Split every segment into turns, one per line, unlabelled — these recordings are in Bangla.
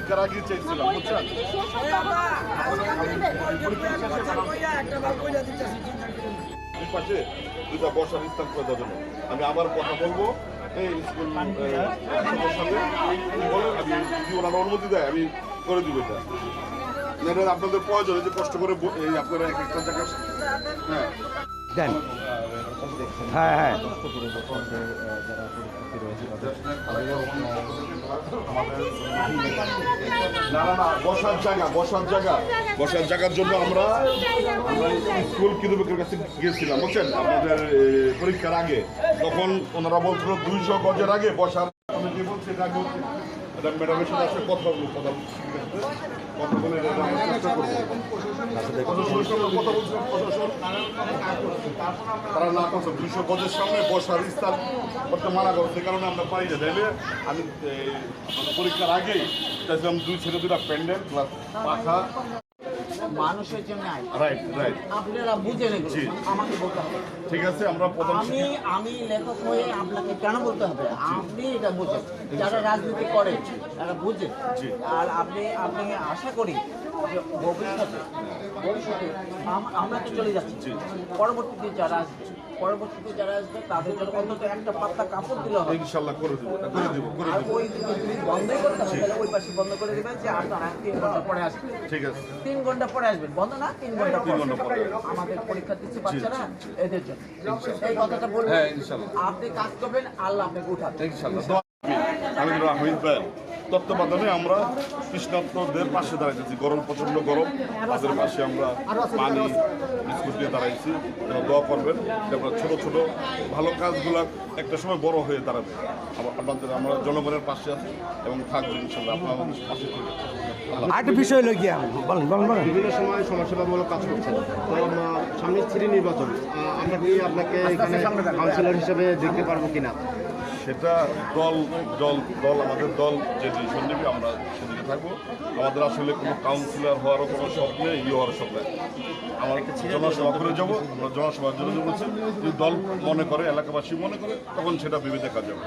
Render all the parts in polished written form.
পরীক্ষার আগে চাইছিলাম, বুঝছেন? এই পাশে দুইটা বসার স্থান করে দেওয়ার জন্য আমি আবার কথা বলবো এই স্কুল সঙ্গে বলেন, আমি যদি ওনারা অনুমতি দেয় আমি করে দিব এটা। এটা আপনাদের প্রয়োজন, যে কষ্ট করে এই আপনারা এক একটা জায়গা হ্যাঁ
দেন। হ্যাঁ হ্যাঁ
না না না বসার জায়গার জন্য আমরা স্কুল কর্তৃপক্ষের কাছে গিয়েছিলাম, বুঝছেন? আপনাদের পরীক্ষার আগে তখন ওনারা বলছিল 200 গজের আগে বসার, আমি যে বলছি এটা আগে এটা ম্যাডামের সাথে আসলে কথা বলে চেষ্টা করবো। তারা না করছে 200 গজের সামনে বসার স্থান করতে মানা করছে, কারণে আমরা পাই না। তাইলে আমি পরীক্ষার আগেই চাইছিলাম 2 ছেলে 2টা প্যান্ডেল প্লাস পাখা
মানুষের জন্য
রাইট রাইট
আপনারা বুঝেন এগুলো, আমাকে বলতে হবে।
ঠিক আছে, আমরা প্রথম
আমি লেখক হয়ে আপনাকে কেন বলতে হবে? আপনি এটা বুঝেন, যারা রাজনীতি করে তারা বুঝেন। আর আপনি আশা করি যে ভবিষ্যতে আমরা তো চলে যাচ্ছি, পরবর্তীতে যারা আসবে তাদের জন্য অন্তত একটা পাতলা কাপড় দিলে হবে।
ইনশাআল্লাহ করে দেবো।
আর ওই বন্ধই করতে হবে, তাহলে ওই পাশে বন্ধ করে দেবেন যে আপনারা 3 ঘন্টা পরে আসবেন।
ঠিক আছে,
3 ঘন্টা পরে আসবেন, বন্ধ না 3 ঘন্টা পরে। আমাদের পরীক্ষা দিচ্ছে বাচ্চারা, এদের জন্য এই কথাটা বলবেন।
হ্যাঁ ইনশাআল্লাহ
আপনি কাজ করবেন, আল্লাহ আপনাকে উঠাবে
ইনশাআল্লাহ। হামিদুর রহমান ভাই তত্ত্বাবধানে আমরা কৃষ্ণার্থদের পাশে দাঁড়াইতেছি। গরম, প্রচণ্ড গরম, তাদের পাশে আমরা পানি বিস্কুট দিয়ে দাঁড়াইছি। দোয়া করবেন যে আমরা ছোটো ছোটো ভালো কাজগুলো একটা সময় বড় হয়ে দাঁড়াবে। আপনাদের আমরা জনগণের পাশে আছি এবং থাকবো ইনশাআল্লাহ। আপনারা আমাদের পাশে থাকবেন।
আরেকটা বিষয় হলো গিয়া বলেন।
বিভিন্ন সময় সমাজসেবামূলক কাজ করছেন, তো সামনে সিটি নির্বাচন, আমরা কি আপনাকে এখানে কাউন্সিলর হিসেবে দেখতে পারবো কিনা?
সেটা দল আমাদের দল যে ডিসিশন নেবে আমরা সেদিকে থাকবো। আমাদের আসলে কোনো কাউন্সিলর হওয়ারও কোনো স্বপ্ন নেই, হওয়ার স্বপ্ন নেই। আমার জনসভা করে যাবো, আমরা জনসভার জন্য বলছি, যদি দল মনে করে, এলাকাবাসী মনে করে, তখন সেটা ভেবে দেখা যাবে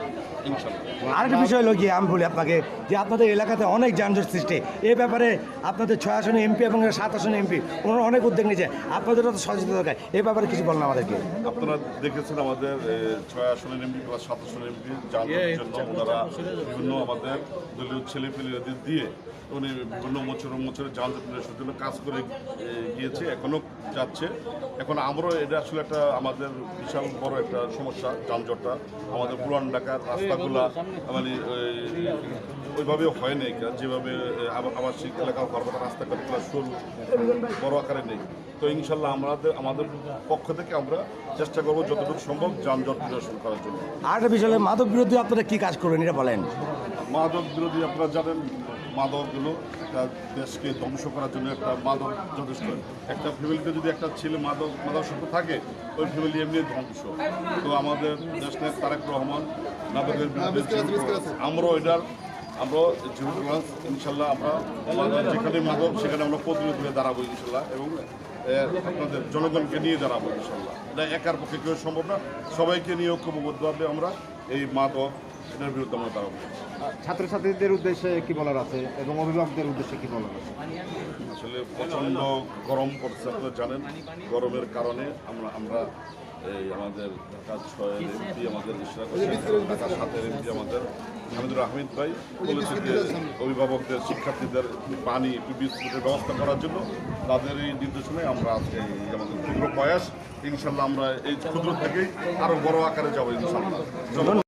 ইনশাল্লাহ।
আরেকটা বিষয় হলো গিয়ে আমি বলি আপনাকে যে আপনাদের এলাকাতে অনেক যানজট সৃষ্টি, এ ব্যাপারে আপনাদের 6 আসনে এমপি এবং 7 আসনে এমপি ওনারা অনেক উদ্যোগ নিয়েছে, আপনাদেরও তো সচেতন দরকার, এ ব্যাপারে কিছু বলেন আমাদেরকে।
আপনারা দেখেছেন আমাদের 6 আসনের এমপি প্লাস 7 আসনের এমপি যানজটের জন্য ওনারা বিভিন্ন আমাদের দলীয় ছেলেপেলেদের দিয়ে উনি বিভিন্ন মোচরে যানজট নিরসনের জন্য কাজ করে গিয়েছে, এখনও যাচ্ছে। এখন আমরাও এটা আসলে একটা আমাদের বিশাল বড় একটা সমস্যা, যানজটটা আমাদের পুরান ঢাকার রাস্তাগুলা মানে ওইভাবে হয় নাই, যেভাবে আবাসিক এলাকা ঘরবাটা রাস্তাঘাটগুলো সরু বড় আকারে নেই। তো ইনশাল্লাহ আমাদের পক্ষ থেকে আমরা চেষ্টা করবো যতটুকু সম্ভব যানজট নিরসন করার জন্য।
আরেকটা বিষয় হলো মাদক বিরোধী আপনারা কী কাজ করবেন এটা বলেন।
মাদক বিরোধী আপনারা জানেন, মাদকগুলো একটা দেশকে ধ্বংস করার জন্য একটা মাদক যথেষ্ট। একটা ফ্যামিলিতে যদি একটা ছেলে মাদকাসক্ত থাকে, ওই ফ্যামিলি এমনি ধ্বংস। তো আমাদের দেশ নেতা তারেক রহমান মাদকের বিরুদ্ধে আমরা জিরো ইনশাল্লাহ আমরা যেখানে মাদক সেখানে আমরা প্রতিরোধ হয়ে দাঁড়াবো ইনশাল্লাহ, এবং আপনাদের জনগণকে নিয়ে দাঁড়াবো ইনশাল্লাহ। এটা একার পক্ষে কেউ সম্ভব না, সবাইকে নিয়ে ঐক্যবদ্ধভাবে আমরা এই মাদক এটার বিরুদ্ধে আমরা দাঁড়াবো।
ছাত্রছাত্রীদের উদ্দেশ্যে কি বলার আছে এবং অভিভাবকদের উদ্দেশ্যে কি বলার আছে?
আসলে প্রচণ্ড গরম পড়ছে, আপনারা জানেন। গরমের কারণে আমরা এই আমাদের ঢাকা 6 এমপি, আমাদের ইশরাক হোসেন, ঢাকা 7 এমপি আমাদের হামিদুর রহমান ভাই বলেছে যে অভিভাবকদের, শিক্ষার্থীদের পানি, বিস্কুটের ব্যবস্থা করার জন্য তাদের এই নির্দেশনায় আমরা আজকে আমাদের ক্ষুদ্র প্রয়াস, ইনশাল্লাহ আমরা এই ক্ষুদ্র থেকেই আরও বড় আকারে যাবো ইনশাল্লাহ।